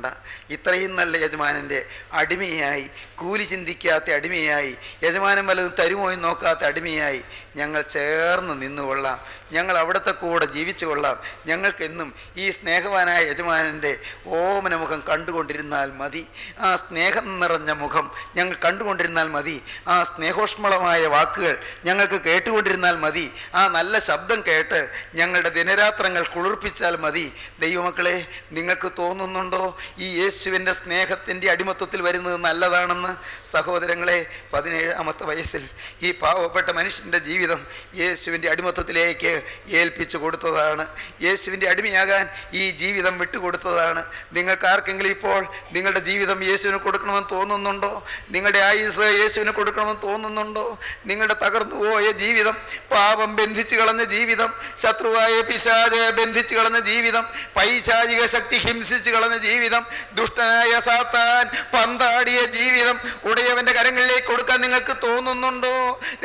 ഇത്രയും നല്ല യജമാനൻ്റെ അടിമയായി, കൂലി ചിന്തിക്കാത്ത അടിമയായി, യജമാനൻ വല്ലതും തരുമോ എന്ന് നോക്കാത്ത അടിമയായി ഞങ്ങൾ ചേർന്ന് നിന്നുകൊള്ളാം. ഞങ്ങൾ അവിടുത്തെ കൂടെ ജീവിച്ചു കൊള്ളാം. ഞങ്ങൾക്കെന്നും ഈ സ്നേഹവാനായ യജമാനൻ്റെ ഓമന മുഖം കണ്ടുകൊണ്ടിരുന്നാൽ മതി. ആ സ്നേഹം നിറഞ്ഞ മുഖം ഞങ്ങൾ കണ്ടുകൊണ്ടിരുന്നാൽ മതി. ആ സ്നേഹോഷ്മളമായ വാക്കുകൾ ഞങ്ങൾക്ക് കേട്ടുകൊണ്ടിരുന്നാൽ മതി. ആ നല്ല ശബ്ദം കേട്ട് ഞങ്ങളുടെ ദിനരാത്രങ്ങൾ കുളിർപ്പിച്ചാൽ മതി. ദൈവമക്കളെ, നിങ്ങൾക്ക് തോന്നുന്നുണ്ടോ ഈ യേശുവിൻ്റെ സ്നേഹത്തിൻ്റെ അടിമത്വത്തിൽ വരുന്നത് നല്ലതാണെന്ന്? സഹോദരങ്ങളെ, 17-ാമത്തെ വയസ്സിൽ ഈ പാവപ്പെട്ട മനുഷ്യൻ്റെ ജീവിതം യേശുവിൻ്റെ അടിമത്വത്തിലേക്ക് ഏൽപ്പിച്ചു കൊടുത്തതാണ്. യേശുവിൻ്റെ അടിമയാകാൻ ഈ ജീവിതം വിട്ടുകൊടുത്തതാണ്. നിങ്ങൾക്ക് ആർക്കെങ്കിലും ഇപ്പോൾ നിങ്ങളുടെ ജീവിതം യേശുവിന് കൊടുക്കണമെന്ന് തോന്നുന്നുണ്ടോ? നിങ്ങളുടെ ആയുസ് യേശുവിന് കൊടുക്കണമെന്ന് തോന്നുന്നുണ്ടോ? നിങ്ങളുടെ തകർന്നു പോയ ജീവിതം, പാപം ബന്ധിച്ചു കളഞ്ഞ ജീവിതം, ശത്രുവായ പിശാച് ബന്ധിച്ചു കളഞ്ഞ ജീവിതം, പൈശാചിക ശക്തി ഹിംസിച്ചു കളഞ്ഞ ജീവിതം, ദുഷ്ടനായ സാത്താൻ പന്താടിയ ജീവിതം ഉടയവന്റെ കരങ്ങളിലേക്ക് കൊടുക്കാൻ നിങ്ങൾക്ക് തോന്നുന്നുണ്ടോ?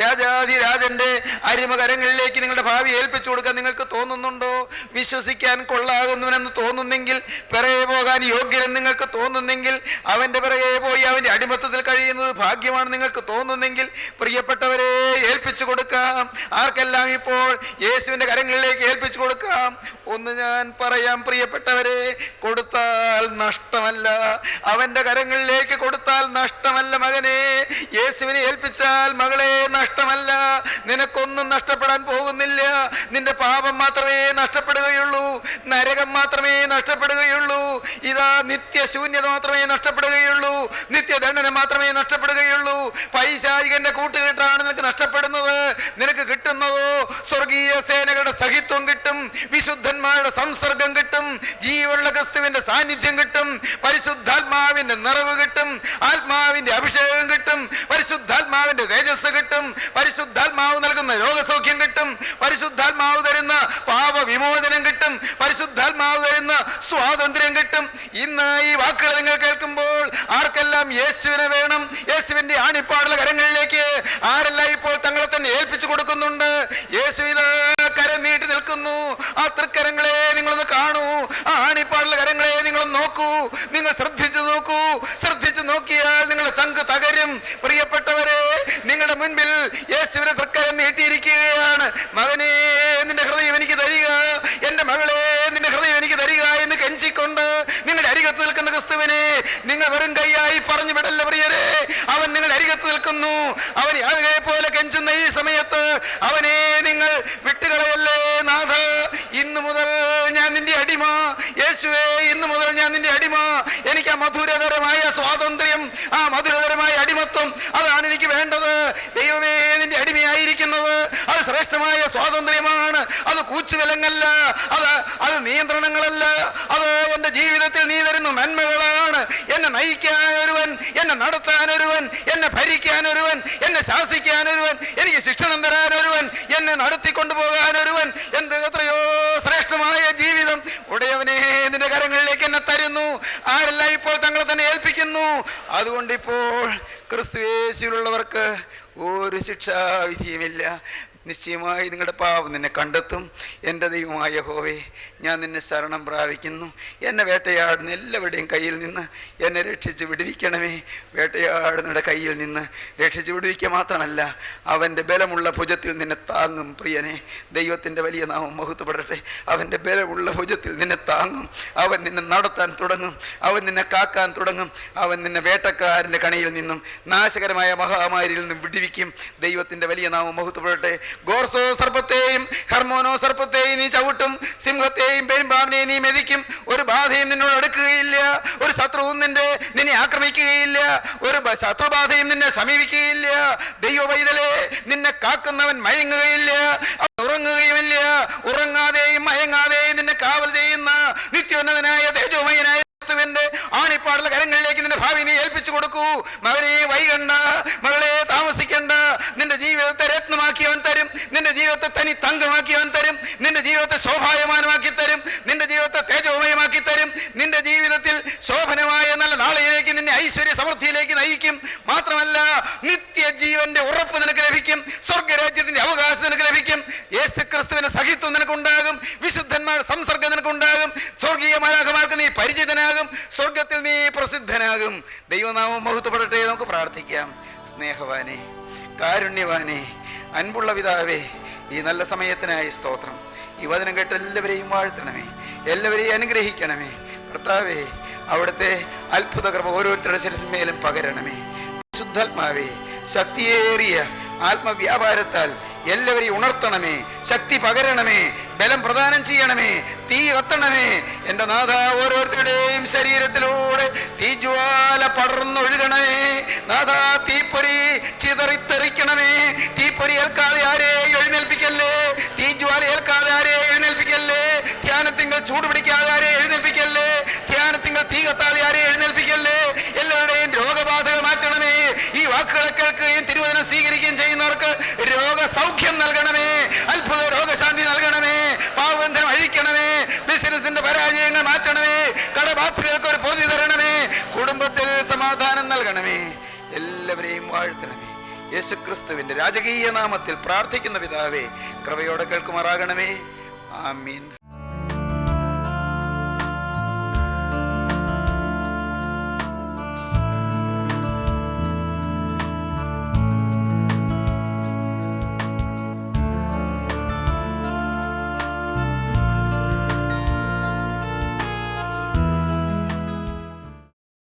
രാജാധിരാജന്റെ അരിമ കരങ്ങളിലേക്ക് നിങ്ങളുടെ ഭാവി ഏൽപ്പിച്ചു കൊടുക്കാൻ നിങ്ങൾക്ക് തോന്നുന്നുണ്ടോ? വിശ്വസിക്കാൻ കൊള്ളാകുന്നവനെന്ന് തോന്നുന്നെങ്കിൽ, പിറകെ പോകാൻ യോഗ്യനെന്ന് നിങ്ങൾക്ക് തോന്നുന്നെങ്കിൽ, അവന്റെ പിറകെ പോയി അവന്റെ അടിമത്തത്തിൽ കഴിയുന്നത് ഭാഗ്യമാണ് നിങ്ങൾക്ക് തോന്നുന്നെങ്കിൽ, പ്രിയപ്പെട്ടവരെ, ഏൽപ്പിച്ചു കൊടുക്കാം. ആർക്കെല്ലാം ഇപ്പോൾ യേശുവിന്റെ കരങ്ങളിലേക്ക് ഏൽപ്പിച്ചു കൊടുക്കാം. ഒന്ന് ഞാൻ പറയാം, പ്രിയപ്പെട്ടവരെ, കൊടുത്താൽ നഷ്ടമല്ല. അവന്റെ കരങ്ങളിലേക്ക് കൊടുത്താൽ നഷ്ടമല്ല മകനെ. യേശുവിനെ ഏൽപ്പിച്ചാൽ മകളെ നഷ്ടമല്ല. നിനക്കൊന്നും നഷ്ടപ്പെടാൻ പോകുന്നില്ല. നിന്റെ പാപം മാത്രമേ നഷ്ടപ്പെടുകയുള്ളൂ. നരകം മാത്രമേ നഷ്ടപ്പെടുകയുള്ളൂ. ഇതാ നിത്യശൂന്യത മാത്രമേ നഷ്ടപ്പെടുകയുള്ളൂ. നിത്യദണ്ഡനം മാത്രമേ നഷ്ടപ്പെടുകയുള്ളൂ. പൈശാചികന്റെ കൂട്ടുകെട്ടാണ് നിനക്ക് നഷ്ടപ്പെടുന്നത്. നിനക്ക് കിട്ടുന്നതോ സ്വർഗീയ സേനകളുടെ സഹിത്വം കിട്ടും, വിശുദ്ധന്മാരുടെ സംസർഗം കിട്ടും, ജീവനുള്ള ക്രിസ്തുവിന്റെ സാന്നിധ്യം കിട്ടും, പരിശുദ്ധാത്മാവിന്റെ നിറവ് കിട്ടും, ആത്മാവിന്റെ അഭിഷേകം കിട്ടും, പരിശുദ്ധാത്മാവിന്റെ തേജസ് കിട്ടും, പരിശുദ്ധാത്മാവ് നൽകുന്ന രോഗസൗഖ്യം കിട്ടും, പരിശുദ്ധാത്മാവ് തരുന്ന പാപവിമോചനം കിട്ടും, പരിശുദ്ധാത്മാവ് തരുന്ന സ്വാതന്ത്ര്യം കിട്ടും. ഇന്ന് ഈ വാക്കുകൾ നിങ്ങൾ കേൾക്കുമ്പോൾ ആർക്കെല്ലാം യേശുവിനെ വേണം, യേശുവിന്റെ ആണിപ്പാടുള്ള കരങ്ങളിലേക്ക് ആരെല്ലാം ഇപ്പോൾ തങ്ങളെ തന്നെ ഏൽപ്പിച്ചു കൊടുക്കുന്നുണ്ട്? യേശു ഇത് കരം നീട്ടി നിൽക്കുന്നു. ആ തൃക്കരങ്ങളെ നിങ്ങളൊന്ന് കാണൂ. ആ ആണിപ്പാടുള്ള കരങ്ങളെ നിങ്ങളൊന്ന് നോക്കൂ. നിങ്ങൾ ശ്രദ്ധിച്ചു നോക്കൂ. ശ്രദ്ധിച്ചു നോക്കിയാൽ നിങ്ങളുടെ ചങ്ക് തകരും. പ്രിയപ്പെട്ടവരെ, നിങ്ങളുടെ മുൻപിൽ യേശുവിനെ തൃക്കരം നീട്ടിയിരിക്കുകയാണ്. മകനെ, നിന്റെ ഹൃദയം എനിക്ക് തരിക, എൻ്റെ മകളെ, നിന്റെ ഹൃദയം എനിക്ക് തരിക എന്ന് കെഞ്ചിക്കൊണ്ട് നിങ്ങളുടെ അരികത്ത് നിൽക്കുന്ന ക്രിസ്തുവിനെ നിങ്ങൾ വെറും കൈയായി പറഞ്ഞു വിടല്ല പ്രിയരെ. അവൻ നിങ്ങളുടെ അരികത്ത് നിൽക്കുന്നു. അവൻ യാതൊരു പോലെ കെഞ്ചുന്ന ഈ സമയത്ത് അവനെ നിങ്ങൾ വിട്ടുകളയല്ലേ. നാഥ, ഇന്നു മുതൽ ഞാൻ നിന്റെ അടിമ. യേശുവേ, ഇന്നു മുതൽ ഞാൻ നിന്റെ അടിമ. എനിക്ക് ആ മധുരതരമായ സ്വാതന്ത്ര്യം, ആ മധുരതരമായ അടിമത്വം, അതാണ് എനിക്ക് വേണ്ടത്. ദൈവമേ, നിന്റെ അടിമയായിരിക്കുന്നത് അത് ശ്രേഷ്ഠ ശ്രേഷ്ഠമായ സ്വാതന്ത്ര്യമാണ്. അത് കൂച്ചുവിലങ്ങല്ല, അത് നിയന്ത്രണങ്ങളല്ല. അത് എൻ്റെ ജീവിതത്തിൽ നീ തരുന്ന നന്മകളാണ്. എന്നെ നയിക്കാൻ ഒരുവൻ, എന്നെ നടത്താൻ ഒരുവൻ, എന്നെ ഭരിക്കാൻ ഒരുവൻ, എന്നെ ശാസിക്കാൻ ഒരുവൻ, എനിക്ക് ശിക്ഷണം തരാൻ ഒരുവൻ, എന്നെ നടത്തിക്കൊണ്ടുപോകാൻ ഒരുവൻ. എന്ത് എത്രയോ ശ്രേഷ്ഠമായ ജീവിതം ഉടയവനെ നിന്റെ കരങ്ങളിലേക്ക് എന്നെ തരുന്നു. ആരെല്ലാം ഇപ്പോൾ തങ്ങളെ തന്നെ ഏൽപ്പിക്കുന്നു. അതുകൊണ്ട് ഇപ്പോൾ ക്രിസ്തുയേശുവിലുള്ളവർക്ക് ഒരു ശിക്ഷാവിധിയുമില്ല. നിശ്ചയമായി നിങ്ങളുടെ പാപം നിന്നെ കണ്ടെത്തും. എൻ്റെ ദൈവമായ യഹോവേ, ഞാൻ നിന്നെ ശരണം പ്രാപിക്കുന്നു. എന്നെ വേട്ടയാടുന്ന എല്ലാവരുടെയും കയ്യിൽ നിന്ന് എന്നെ രക്ഷിച്ച് വിടുവിക്കണമേ. വേട്ടയാടുന്നവരുടെ കയ്യിൽ നിന്ന് രക്ഷിച്ച് വിടുവിക്കുക മാത്രമല്ല, അവൻ്റെ ബലമുള്ള ഭുജത്തിൽ നിന്നെ താങ്ങും. പ്രിയനെ, ദൈവത്തിൻ്റെ വലിയ നാമം മഹത്വപ്പെടട്ടെ. അവൻ്റെ ബലമുള്ള ഭുജത്തിൽ നിന്നെ താങ്ങും. അവൻ നിന്നെ നടത്താൻ തുടങ്ങും. അവൻ നിന്നെ കാക്കാൻ തുടങ്ങും. അവൻ നിന്നെ വേട്ടക്കാരൻ്റെ കണിയിൽ നിന്നും നാശകരമായ മഹാമാരിയിൽ നിന്നും വിടുവിക്കും. ദൈവത്തിൻ്റെ വലിയ നാമം മഹത്വപ്പെടട്ടെ. ഗോർസോ സർപ്പത്തെയും ഹർമോനോ സർപ്പത്തെയും നീ ചവിട്ടും. സിംഹത്തെയും പെരുമ്പാമ്പിനെയും നീ മെതിക്കും. ഒരു ബാധയും നിന്നോട് അടുക്കുകയില്ല. ഒരു ശത്രുവും നിന്നെ ആക്രമിക്കുകയില്ല. ഒരു ശത്രുബാധയും നിന്നെ സമീപിക്കുകയില്ല. ദൈവ പൈതലേ, നിന്നെ കാക്കുന്നവൻ മയങ്ങുകയില്ല, ഉറങ്ങുകയുമില്ല. ഉറങ്ങാതെയും മയങ്ങാതെയും നിന്നെ കാവൽ ചെയ്യുന്ന നിത്യോന്നതനായ തേജോമയനായ ആണിപ്പാടുള്ള കരങ്ങളിലേക്ക് നിന്റെ ഭാവി നീ ഏൽപ്പിച്ചു കൊടുക്കൂ. മകനെ വൈകണ്ട, മകളെ താമസിക്കണ്ട. നിന്റെ ജീവിതത്തെ രത്നമാക്കി അവൻ തരും. നിന്റെ ജീവിതത്തെ തനി തങ്കമാക്കി അവൻ തരും. നിന്റെ ജീവിതത്തെ ശോഭായമാനമാക്കി തരും. നിന്റെ ജീവിതത്തെ തേജോമയമാക്കി തരും. നിന്റെ ജീവിതത്തിൽ ശോഭനമായ നല്ല നാളെയിലേക്ക്, നിന്നെ ഐശ്വര്യ സമൃദ്ധിയിലേക്ക് നയിക്കും. മാത്രമല്ല, നിത്യജീവന്റെ ഉറപ്പ് നിനക്ക് ലഭിക്കും. സ്വർഗരാജ്യത്തിന്റെ അവകാശം നിനക്ക് ലഭിക്കും. യേശുക്രിസ്തുവിന്റെ സഹിത്വം നിനക്കുണ്ടാകും. വിശുദ്ധന്മാരുടെ സംസർഗം നിനക്കുണ്ടാകും. സ്വർഗീയ മാലാഖമാർക്ക് നീ പരിചിതനാകും. സ്വർഗത്തിൽ നീ പ്രസിദ്ധനാകും. ദൈവനാമം മഹത്വപ്പെടട്ടെ. നമുക്ക് പ്രാർത്ഥിക്കാം. സ്നേഹവാനെ, കാരുണ്യവാനെ, അൻപുള്ള പിതാവേ, ഈ നല്ല സമയത്തിനായി സ്തോത്രം. ഈ വചനം കേട്ട് എല്ലാവരെയും വാഴ്ത്തണമേ, എല്ലാവരെയും അനുഗ്രഹിക്കണമേ. കർത്താവേ, അവിടുത്തെ അത്ഭുത കൃപ ഓരോരുത്തരുടെ ശിരസിന്മേലും പകരണമേ. ശുദ്ധാത്മാവേ, ശക്തിയേറിയ ആത്മവ്യാപാരത്താൽ എല്ലാവരെയും ഉണർത്തണമേ, ശക്തി പകരണമേ, ബലം പ്രദാനം ചെയ്യണമേ, തീ കത്തണമേ. എൻ്റെ നാഥ, ഓരോരുത്തരുടെയും ശരീരത്തിലൂടെ തീജ്വാല പടർന്നൊഴുകണമേ. നാഥ, തീപ്പൊരി ചിതറിത്തെറിക്കണമേ. തീപ്പൊരി ഏൽക്കാതെ ആരെയും എഴുന്നേൽപ്പിക്കല്ലേ. തീജ്വാല ഏൽക്കാതെ ആരെയും എഴുന്നേൽപ്പിക്കല്ലേ. ധ്യാനത്തിങ്കൾ ചൂടുപിടിക്കാതെ ആരെയും എഴുന്നേൽപ്പിക്കല്ലേ. ധ്യാനത്തിങ്കൾ തീ കത്താതെ ആരെയും എഴുന്നേൽപ്പിക്കല്ലേ. എല്ലാവരുടെയും രോഗബാധകൾ മാറ്റണമേ. ഈ വാക്കുകളെ കേൾക്കുകയും തിരുവചനം സ്വീകരിക്കുകയും ചെയ്യുന്നവർക്ക് രോഗസൗഖ്യം നൽകണമേ. അത്ഭുത രോഗശാന്തി നൽകണമേ. പാപബന്ധനം അഴിക്കണമേ. ബിസിനസിന്റെ പരാജയങ്ങൾ മാറ്റണമേ. കടബാധ്യതകൾക്ക് ഒരു പൊറുതി തരണമേ. കുടുംബത്തിൽ സമാധാനം നൽകണമേ. എല്ലാവരെയും വാഴ്ത്തണമേ. യേശുക്രിസ്തുവിന്റെ രാജകീയ നാമത്തിൽ പ്രാർത്ഥിക്കുന്ന പിതാവേ, കൃപയോടെ കേൾക്കുമാറാകണമേ. ആമീൻ.